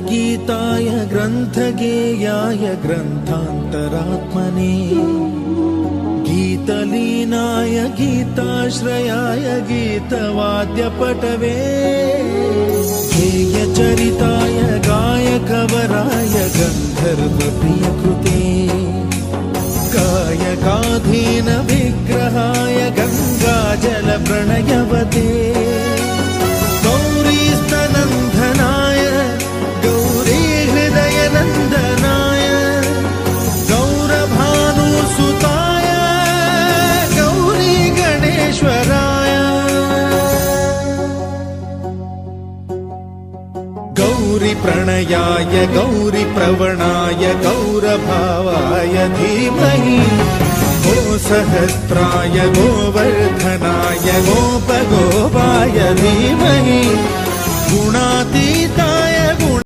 गीताय ग्रन्थगेयाय ग्रन्थान्तरात्मने गीतलीनाय गीताश्रयाय गीतवाद्यपटवे गेयचरिताय गायकवराय गन्धर्वप्रियकृते गायकाधीन विग्रहाय गङ्गाजलप्रणयवते गौरीस्तनन्दनाय गौरीहृदयनन्दनाय गौरभानुसुताय गौरीगणेश्वराय गौरीप्रणयाय गौरीप्रवणाय गौरभावाय धीमहि गोसहस्राय गोवर्धनाय गोपगोपाय धीमहि गुणातीताय